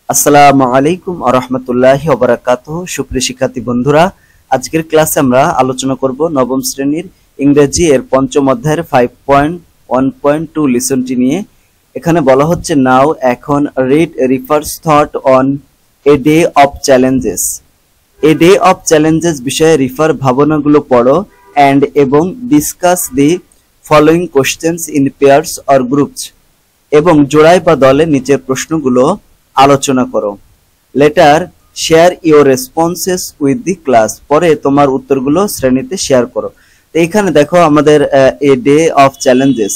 আসসালামু আলাইকুম ওয়া রাহমাতুল্লাহি ওয়া বারাকাতুহু। সুপ্রিয় শিক্ষার্থী বন্ধুরা, আজকের ক্লাসে আমরা আলোচনা করব নবম শ্রেণীর ইংরেজি এর পঞ্চম অধ্যায়ের 5.1.2 লিসনটি নিয়ে। এখানে বলা হচ্ছে নাও এখন read Rifa's thought on a day of challenges. A day of challenges বিষয়ে রিফার ভাবনাগুলো পড়ো এন্ড এবং discuss the following questions in pairs or groups এবং জোড়ায় বা দলে নিচের প্রশ্নগুলো আলোচনা করো। Later share your responses with the class, পরে তোমার উত্তরগুলো শ্রেণীতে শেয়ার করো। তো এখানে দেখো আমাদের এ ডে অফ চ্যালেঞ্জেস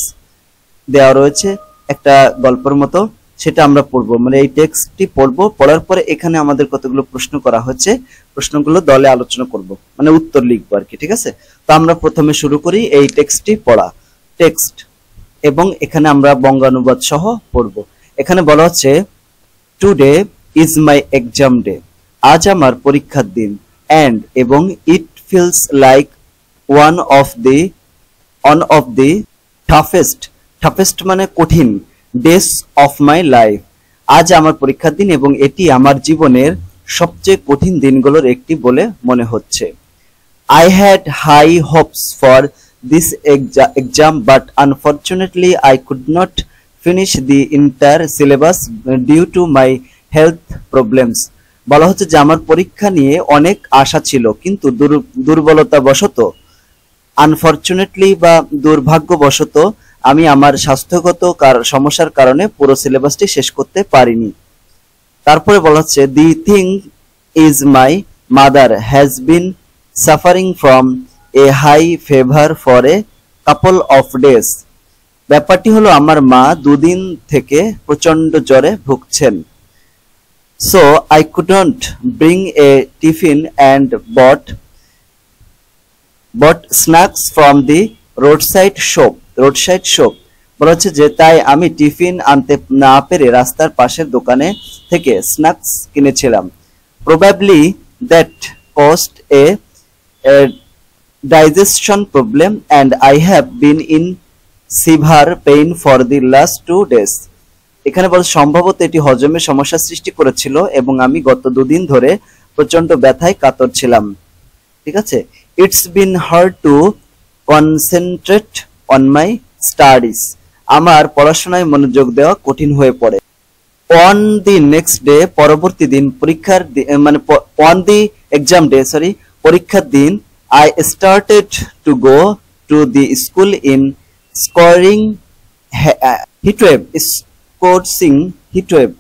দেওয়া রয়েছে একটা গল্পের মতো, সেটা আমরা পড়বো, মানে এই টেক্সটটি পড়বো। পড়ার পরে এখানে আমাদের কতগুলো প্রশ্ন করা হচ্ছে, প্রশ্নগুলো দলে আলোচনা করব, মানে উত্তর লিখবো আর কি। ঠিক আছে, তো আমরা প্রথমে শুরু করি এই টেক্সটটি পড়া। টেক্সট এবং এখানে আমরা বঙ্গানুবাদ সহ পড়বো। এখানে বলা হচ্ছে today is my exam day, আজ আমার পরীক্ষার দিন। এন্ড এবং it feels like one of the toughest মানে কঠিন, ডেজ অফ মাই লাইফ, আজ আমার পরীক্ষার দিন এবং এটি আমার জীবনের সবচেয়ে কঠিন দিনগুলোর একটি বলে মনে হচ্ছে। I had high hopes for this exam, but unfortunately I could not finish the entire syllabus due to my health problems. বলা হচ্ছে যে আমার পরীক্ষা নিয়ে অনেক আশা ছিল, কিন্তু দুর্বলতাবশত, আনফরচুনেটলি বা দুর্ভাগ্যবশত, আমি আমার স্বাস্থ্যগত সমস্যার কারণে পুরো সিলেবাসটি শেষ করতে পারিনি। তারপরে বলা হচ্ছে দি thing is my mother has been suffering from a high fever for a couple of days. ব্যাপারটি হলো আমার মা দুদিন থেকে প্রচন্ড জ্বরে ভুগছেন। So I couldn't bring a tiffin and bought snacks from the roadside shop. বলা হচ্ছে যে তাই আমি টিফিন আনতে না পেরে রাস্তার পাশের দোকানে থেকে স্ন্যাক্স কিনেছিলাম। Probably that caused a digestion problem and I have been in severe pain for the last 2 days. এখানে বল সম্ভবত এটি হজমের সমস্যা সৃষ্টি করেছিল এবং আমি গত দুদিন ধরে প্রচন্ড ব্যথায় কাতর ছিলাম। ঠিক আছে, it's been hard to concentrate on my studies. আমার পড়াশোনায় মনোযোগ দেওয়া কঠিন হয়ে পড়ে। on the next day, পরবর্তী দিন, পরীক্ষার মানে on the exam day, পরীক্ষার দিন, I started to go to the school in scorching heatwave.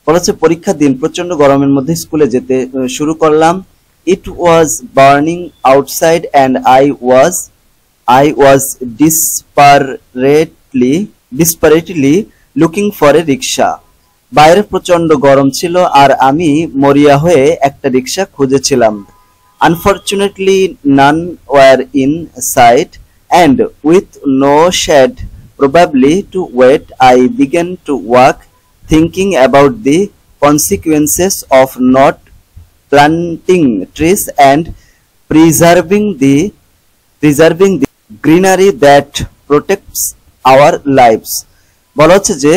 বলা হচ্ছে পরীক্ষার দিন প্রচন্ড গরমের মধ্যে স্কুলে যেতে শুরু করলাম। It was burning outside and I was desperately looking for a rickshaw. বাইরে প্রচন্ড গরম ছিল আর আমি মরিয়া হয়ে একটা রিক্সা খুঁজেছিলাম। Unfortunately, none were in sight, and with no shade probably to wait, I began to walk, thinking about the consequences of not planting trees and preserving the greenery that protects our lives. বলা হচ্ছে যে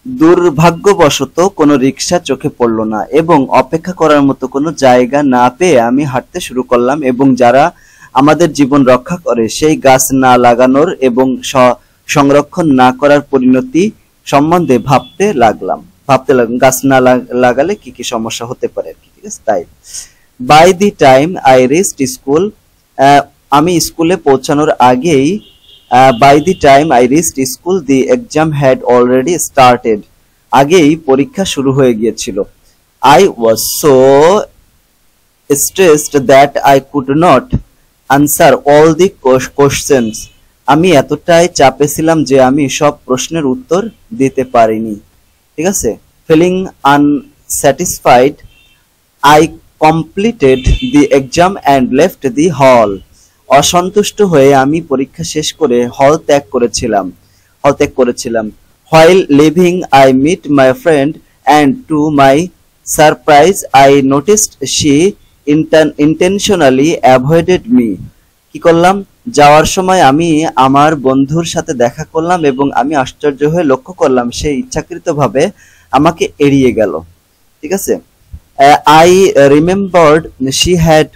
দুর্ভাগ্যবশত কোনো রিক্সা চোখে পড়ল না এবং অপেক্ষা করার মতো কোনো জায়গা না পেয়ে আমি হাঁটতে শুরু করলাম এবং যারা আমাদের জীবন রক্ষা করে সেই গাছ না লাগানোর এবং সংরক্ষণ না করার পরিণতি সম্বন্ধে ভাবতে লাগলাম। গাছ না লাগালে কি কি সমস্যা হতে পারে আর কি। ঠিক আছে, তাই by the time I reached school, আমি স্কুলে পৌঁছানোর আগেই, by the time I reached school the exam had already started. আগেই পরীক্ষা শুরু হয়ে গিয়েছিল। I was so stressed that I could not answer all the questions. আমি এতটাই চাপে ছিলাম যে আমি সব প্রশ্নের উত্তর দিতে পারিনি। ঠিক আছে, feeling unsatisfied I completed the exam and left the hall. অসন্তুষ্ট হয়ে আমি পরীক্ষা শেষ করে হল ত্যাগ করেছিলাম। While leaving I met my friend and to my surprise I noticed she intentionally avoided me. কি করলাম, যাওয়ার সময় আমি আমার বন্ধুর সাথে দেখা করলাম এবং আমি আশ্চর্য হয়ে লক্ষ্য করলাম সে ইচ্ছাকৃতভাবে আমাকে এড়িয়ে গেল। ঠিক আছে। I remembered she had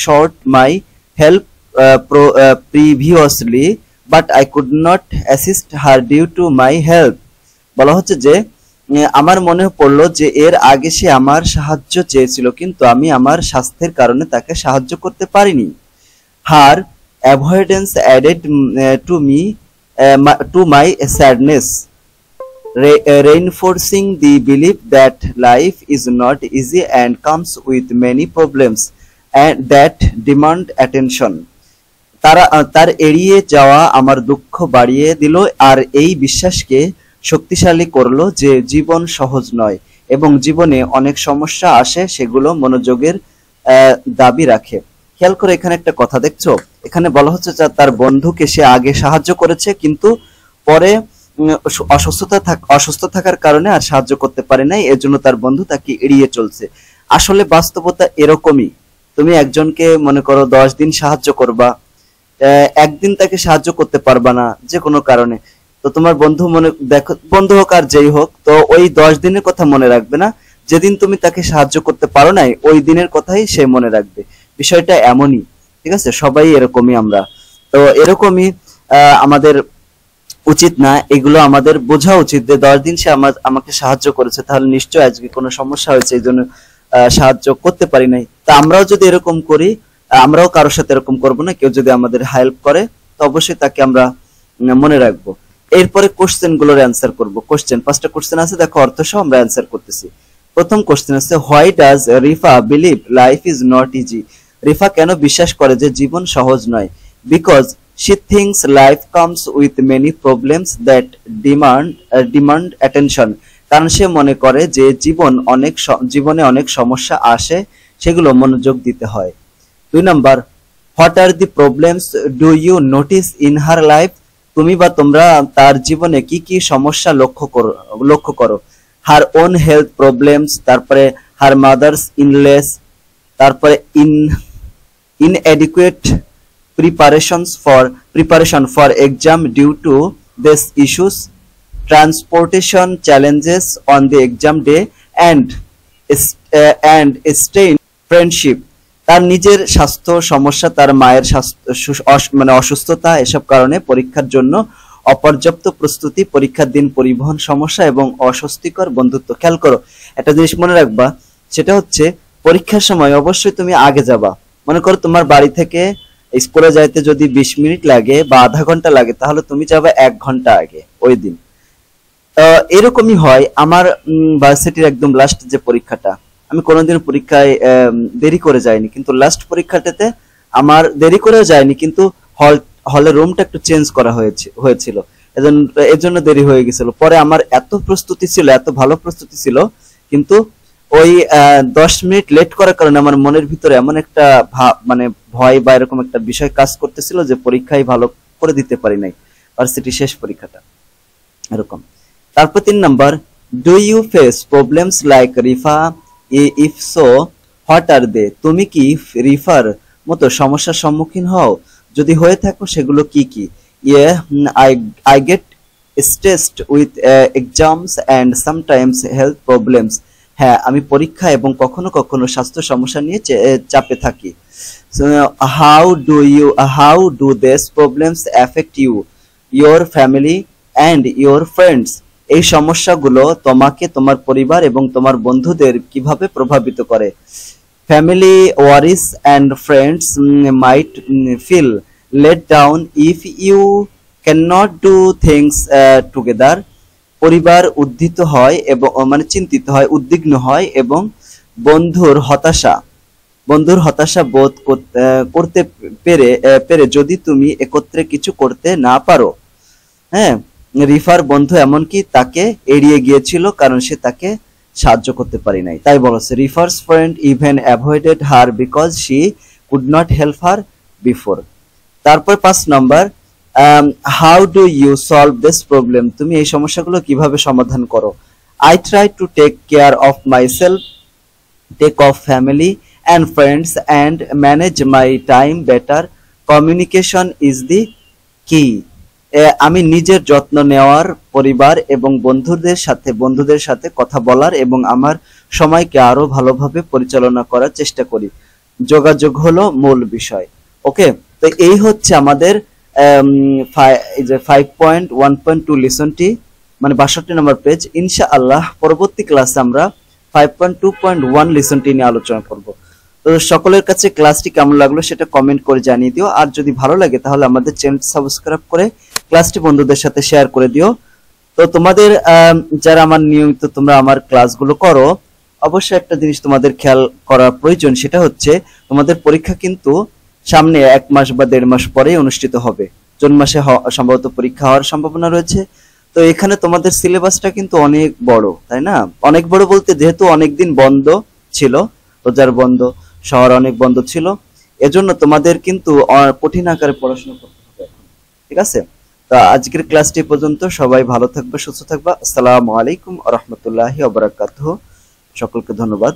sought my help previously, but I could not assist her due to my health. বলা হচ্ছে যে আমার মনে পড়লো যে এর আগে সে আমার সাহায্য চেয়েছিল, কিন্তু আমি আমার স্বাস্থ্যের কারণে তাকে সাহায্য করতে পারিনি। Her avoidance added to my sadness, reinforcing the belief that life is not easy and comes with many problems and that demand attention. তার এড়িয়ে যাওয়া আমার দুঃখ বাড়িয়ে দিল আর এই বিশ্বাসকে শক্তিশালী করলো যে জীবন সহজ নয় এবং জীবনে অনেক সমস্যা আসে, সেগুলো মনোযোগের দাবি রাখে। খেয়াল করে এখানে একটা কথা দেখছো, এখানে বলা হচ্ছে যে তার বন্ধুকে সে আগে সাহায্য করেছে, কিন্তু পরে অসুস্থ থাকার কারণে আর সাহায্য করতে পারে নাই, এর জন্য তার বন্ধু তাকে এড়িয়ে চলছে। আসলে বাস্তবতা এরকমই, তুমি একজনকে মনে করো 10 দিন সাহায্য করবা, একদিন তাকে সাহায্য করতে পারবা না যে কোনো কারণে, তো তোমার বন্ধু দেখো, বন্ধু হোক আর যেই হোক, তো ওই 10 দিনের কথা মনে রাখবে না, যেদিন তুমি তাকে সাহায্য করতে পারো নাই ওই দিনের কথাই সে মনে রাখবে। বিষয়টা এমনই, ঠিক আছে, সবাই এরকমই আমরা, তো এরকমই আমাদের উচিত না, এগুলো আমাদের বোঝা উচিত যে 10 দিন সে আমাকে সাহায্য করেছে, তাহলে নিশ্চয়ই আজকে কোনো সমস্যা হয়েছে, এই জন্য সাহায্য করতে পারি নাই। তা আমরাও যদি এরকম করি, আমরাও কারোর সাথে এরকম করবো না, কেউ যদি আমাদের হেল্প করে তো অবশ্যই তাকে আমরা মনে রাখবো। এরপরে কোশ্চেন গুলোর অ্যান্সার করবো। কোশ্চেন 5টা কোশ্চেন আছে, দেখো অর্থ সহ আমরা অ্যান্সার করতেছি। প্রথম কোশ্চেন আছে, why does Rifa believe life is not easy? Rifa কেন বিশ্বাস করে যে জীবন সহজ নয়? Because she thinks life comes with many problems that demand attention. কারণ সে মনে করে যে জীবনে অনেক সমস্যা আসে, সেগুলো মনোযোগ দিতে হয়। 2 number, what are the problems do you notice in her life? তুমি বা তোমরা তার জীবনে কি কি সমস্যা লক্ষ্য করো? her own health problems, তারপরে her mother's illness, তারপরে inadequate preparation for exam due to these issues, transportation challenges on the exam day, and strained friendship. তার নিজের স্বাস্থ্য সমস্যা, তার মায়ের অসুস্থতা, এসব কারণে পরীক্ষার জন্য অপর্যাপ্ত প্রস্তুতি, পরীক্ষার দিন পরিবহন সমস্যা এবং অস্বস্তিকর বন্ধুত্ব। খেয়াল করো, একটা জিনিস মনে রাখবা, সেটা হচ্ছে পরীক্ষার সময় অবশ্যই তুমি আগে যাবা। মনে করো তোমার বাড়ি থেকে স্কুলে যাইতে যদি 20 মিনিট লাগে বা আধা ঘন্টা লাগে, তাহলে তুমি যাবে 1 ঘন্টা আগে ওই দিন। এরকমই হয় আমার ভার্সিটির একদম লাস্ট যে পরীক্ষাটা, আমি কোনোদিন পরীক্ষায় দেরি করে যাইনি, কিন্তু লাস্ট পরীক্ষাটাতে আমার দেরি করেও যায়নি, কিন্তু হলের রুমটা একটু চেঞ্জ করা হয়েছিল, এর জন্য দেরি হয়ে গেছিল। পরে আমার এত প্রস্তুতি ছিল, এত ভালো প্রস্তুতি ছিল, কিন্তু ওই 10 মিনিট লেট করার কারণে আমার মনের ভিতরে এমন একটা ভয় বা এরকম একটা বিষয় কাজ করতেছিল যে পরীক্ষায় ভালো করে দিতে পারি নাই, ভার্সিটি শেষ পরীক্ষাটা এরকম। তারপর 3 number, do you face problems like Rifa? If so what are they? তুমি কি রিফার মতো সমস্যার সম্মুখীন হও? যদি হয়ে থাকো সেগুলো কি কি? I get stressed with exams and sometimes health problems. হ্যাঁ, আমি পরীক্ষা এবং কখনো কখনো স্বাস্থ্য সমস্যা নিয়ে চাপে থাকি। So how do these problems affect you, your family and your friends? এই সমস্যাগুলো তোমাকে, তোমার পরিবার এবং তোমার বন্ধুদের কিভাবে প্রভাবিত করে? Family worries and friends might feel let down if you cannot do things together. পরিবার উদ্বিগ্ন হয় এবং চিন্তিত হয়, উদ্বিগ্ন হয়, এবং বন্ধুর হতাশা বোধ করতে পেরে যদি তুমি একত্রে কিছু করতে না পারো। হ্যাঁ, রিফার বন্ধু এমনকি তাকে এড়িয়ে গিয়েছিল কারণ সে তাকে সাহায্য করতে পারি নাই, তাই বলেছে Rifa's friend even avoided her because she could not help her before. তারপর 5 number, how do you solve this problem? তুমি এই সমস্যাগুলো কিভাবে সমাধান করো? I try to take care of myself, take of family and friends and manage my time better. Communication is the key. আমি নিজের যত্ন নেওয়ার, পরিবার এবং বন্ধুদের সাথে কথা বলার এবং আমার সময়কে আরো ভালোভাবে পরিচালনা করার চেষ্টা করি। যোগাযোগ হলো মূল বিষয়। ওকে, তো এই হচ্ছে আমাদের এই যে 5.1.2 লিসনটি, মানে 62 নম্বর পেজ। ইনশাআল্লাহ পরবর্তী ক্লাসে আমরা 5.2.1 লিসনটি নিয়ে আলোচনা করব। তো সকলের কাছে ক্লাসটি কেমন লাগলো সেটা কমেন্ট করে জানিয়ে দিও। আর যদি ভালো লাগে তাহলে আমাদের চ্যানেলটি সাবস্ক্রাইব করে ক্লাসটি বন্ধুদের সাথে শেয়ার করে দিও। তো তোমাদের যারা আমার নিয়মিত তোমরা আমার ক্লাসগুলো করো, অবশ্যই একটা জিনিস তোমাদের খেয়াল করা প্রয়োজন, সেটা হচ্ছে তোমাদের পরীক্ষা কিন্তু সামনে 1 মাস বা 1.5 মাস পরেই অনুষ্ঠিত হবে। জুন মাসে সম্ভবত পরীক্ষা হওয়ার সম্ভাবনা রয়েছে। তো এখানে তোমাদের সিলেবাসটা কিন্তু অনেক বড়, তাই না? অনেক বড় বলতে যেহেতু অনেকদিন বন্ধ ছিল, রোজার বন্ধ, শহর অনেক বন্ধ ছিল, এজন্য তোমাদের কিন্তু কঠিন আকারে পড়াশোনা করতে হবে। ঠিক আছে, তো আজকের ক্লাসটি পর্যন্ত। সবাই ভালো থাকবে, সুস্থ থাকবে। আসসালামু আলাইকুম ওয়া রাহমাতুল্লাহি ওয়া বারাকাতুহু। সকলকে ধন্যবাদ।